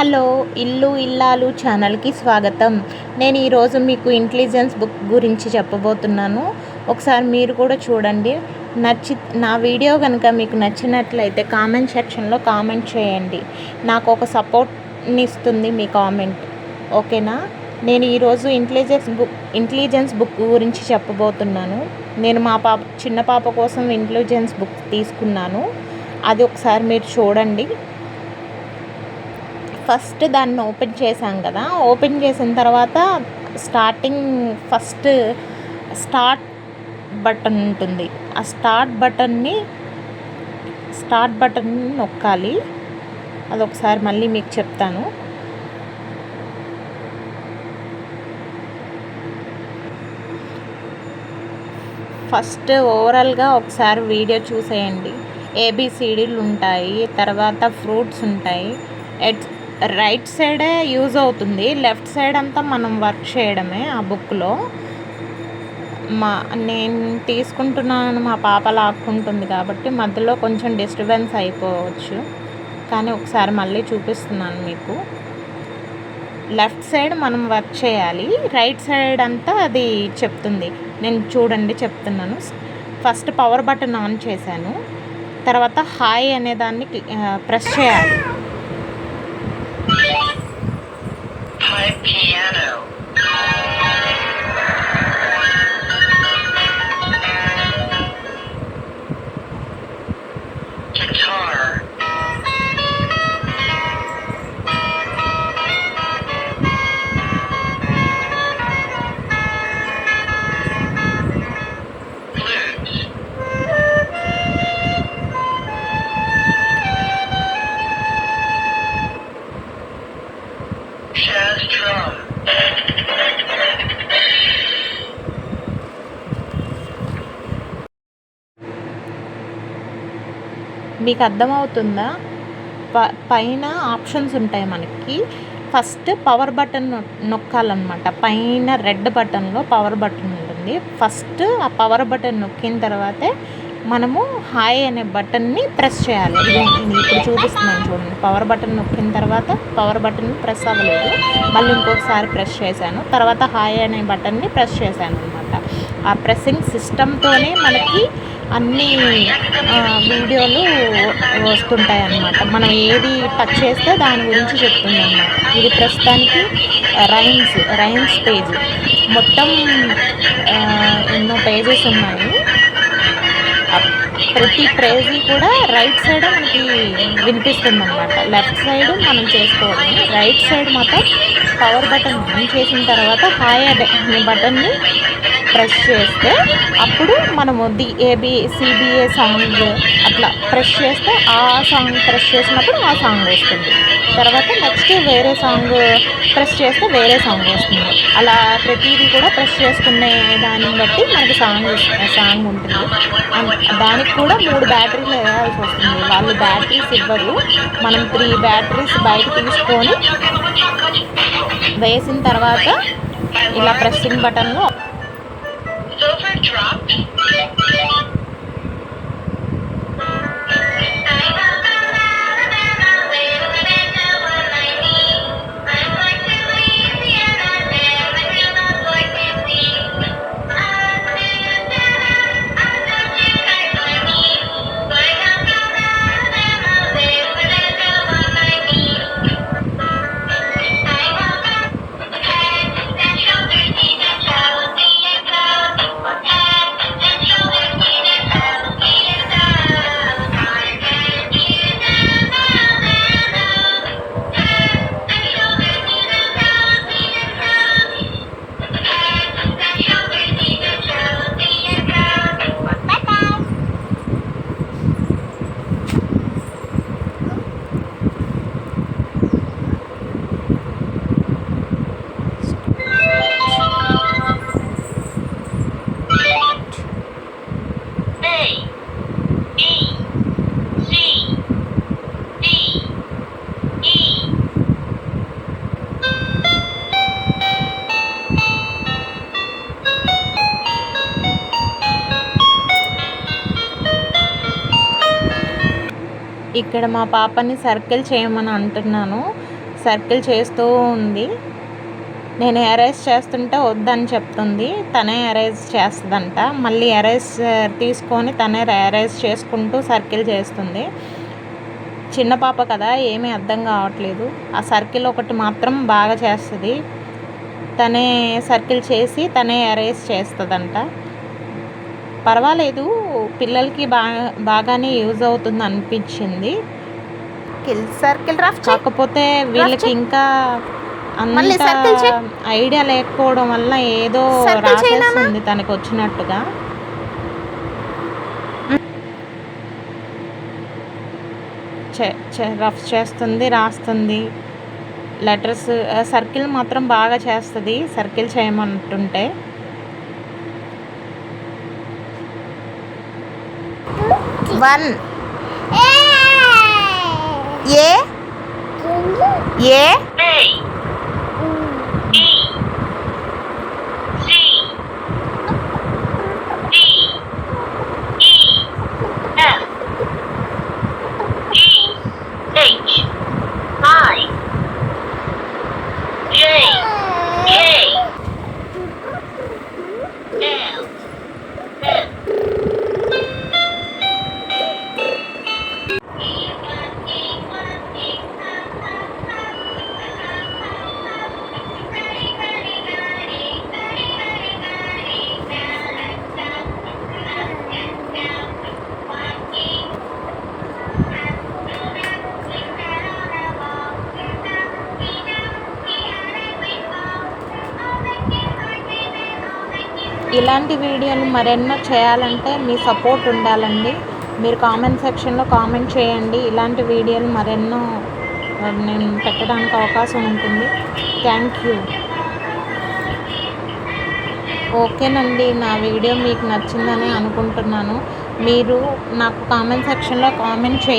Hello ఇల్లు ఇల్లాలు ఛానల్కి స్వాగతం. నేను ఈరోజు మీకు ఇంటెలిజెన్స్ బుక్ గురించి చెప్పబోతున్నాను. ఒకసారి మీరు కూడా చూడండి. నా వీడియో కనుక మీకు నచ్చినట్లయితే కామెంట్ సెక్షన్లో కామెంట్ చేయండి. నాకు ఒక సపోర్ట్ని ఇస్తుంది మీ కామెంట్. ఓకేనా? నేను ఈరోజు ఇంటెలిజెన్స్ బుక్ గురించి చెప్పబోతున్నాను. నేను మా చిన్న పాప కోసం ఇంటెలిజెన్స్ బుక్ తీసుకున్నాను. అది ఒకసారి మీరు చూడండి. ఫస్ట్ దాన్ని ఓపెన్ చేశాం కదా, ఓపెన్ చేసిన తర్వాత ఫస్ట్ స్టార్ట్ బటన్ ఉంటుంది. ఆ స్టార్ట్ బటన్ నొక్కాలి. అదొకసారి మళ్ళీ మీకు చెప్తాను. ఫస్ట్ ఓవరాల్గా ఒకసారి వీడియో చూసేయండి. ఏబిసిడీలు ఉంటాయి, తర్వాత ఫ్రూట్స్ ఉంటాయి. రైట్ సైడే యూజ్ అవుతుంది, లెఫ్ట్ సైడ్ అంతా మనం వర్క్ చేయడమే. ఆ బుక్లో నేను తీసుకుంటున్నాను, మా పాప లాక్కుంటుంది కాబట్టి మధ్యలో కొంచెం డిస్టర్బెన్స్ అయిపోవచ్చు, కానీ ఒకసారి మళ్ళీ చూపిస్తున్నాను మీకు. లెఫ్ట్ సైడ్ మనం వర్క్ చేయాలి, రైట్ సైడ్ అంతా అది చెప్తుంది. నేను చూడండి చెప్తున్నాను. ఫస్ట్ పవర్ బటన్ ఆన్ చేశాను, తర్వాత హాయ్ అనే దాన్ని ప్రెస్ చేయాలి. Piano. Guitar. Flute. Jazz drum. మీకు అర్థమవుతుందా? పైన ఆప్షన్స్ ఉంటాయి మనకి. ఫస్ట్ పవర్ బటన్ నొక్కాలన్నమాట. పైన రెడ్ బటన్లో పవర్ బటన్ ఉంటుంది. ఫస్ట్ ఆ పవర్ బటన్ నొక్కిన తర్వాతే మనము హాయ్ అనే బటన్ని ప్రెస్ చేయాలి. ఇప్పుడు చూపిస్తున్నాను చూడండి. పవర్ బటన్ నొక్కిన తర్వాత పవర్ బటన్ ప్రెస్ అవ్వలేదు, మళ్ళీ ఇంకొకసారి ప్రెస్ చేశాను, తర్వాత హాయ్ అనే బటన్ని ప్రెస్ చేశాను అనమాట. ఆ ప్రెస్సింగ్ సిస్టమ్తోనే మనకి అన్ని వీడియోలు వస్తుంటాయి అన్నమాట. మనం ఏది టచ్ చేస్తే దాని గురించి చెప్తుంది అన్నమాట. ఇది ప్రస్తుతానికి రైమ్స్ పేజ్. మొత్తం ఎన్నో పేజెస్ ఉన్నాయి. ప్రతి పేజీ కూడా రైట్ సైడ్ మనకి వినిపిస్తుంది అనమాట. లెఫ్ట్ సైడ్ మనం చేసుకోవాలి, రైట్ సైడ్ మాత్రం పవర్ బటన్ ఆన్ చేసిన తర్వాత హాయ్ అనే బటన్ని ప్రెస్ చేస్తే అప్పుడు మనము సిబిఏ సాంగ్ అట్లా ప్రెస్ చేస్తే ఆ సాంగ్ ప్రెస్ చేసినప్పుడు ఆ సాంగ్ వస్తుంది. తర్వాత నెక్స్ట్ వేరే సాంగ్ ప్రెస్ చేస్తే వేరే సాంగ్ వస్తుంది. అలా ప్రతిదీ కూడా ప్రెస్ చేసుకునే దాన్ని బట్టి మనకి సాంగ్ ఉంటుంది. దానికి కూడా 3 బ్యాటరీలు వేయాల్సి వస్తుంది. వాళ్ళు బ్యాటరీస్ ఇవ్వరు, మనం 3 బ్యాటరీస్ బయట తీసుకొని వేసిన తర్వాత ఇలా ప్రెస్సింగ్ బటన్లో ఇక్కడ మా పాపని సర్కిల్ చేయమని అంటున్నాను. సర్కిల్ చేస్తూ ఉంది. నేను ఎరేజ్ చేస్తుంటే వద్దని చెప్తుంది. తనే ఎరేజ్ చేస్తుందంట. మళ్ళీ ఎరేజ్ తీసుకొని తనే ఎరేజ్ చేసుకుంటూ సర్కిల్ చేస్తుంది. చిన్న పాప కదా, ఏమీ అర్థం కావట్లేదు. ఆ సర్కిల్ ఒకటి మాత్రం బాగా చేస్తుంది. తనే సర్కిల్ చేసి తనే ఎరేజ్ చేస్తుందంట. పర్వాలేదు, పిల్లలకి బాగానే యూజ్ అవుతుంది అనిపించింది. సర్కిల్ రఫ్ కాకపోతే వీళ్ళకి ఇంకా అంత ఐడియా లేకపోవడం వల్ల ఏదో రాసేస్తుంది తనకు వచ్చినట్టుగా. రఫ్ చేస్తుంది, రాస్తుంది లెటర్స్. సర్కిల్ మాత్రం బాగా చేస్తుంది సర్కిల్ చేయమంటుంటే. One A A A, B, C, D, E, F, G, H, I, J, K, L, M. ఇలాంటి వీడియోలు మరెన్నో చేయాలంటే మీ సపోర్ట్ ఉండాలండి. మీరు కామెంట్ సెక్షన్లో కామెంట్ చేయండి. ఇలాంటి వీడియోలు మరెన్నో నేను పెట్టడానికి అవకాశం ఉంటుంది. Thank you. ఓకేనండి, నా వీడియో మీకు నచ్చిందని అనుకుంటున్నాను. మీరు నాకు కామెంట్ సెక్షన్లో కామెంట్ చేయండి.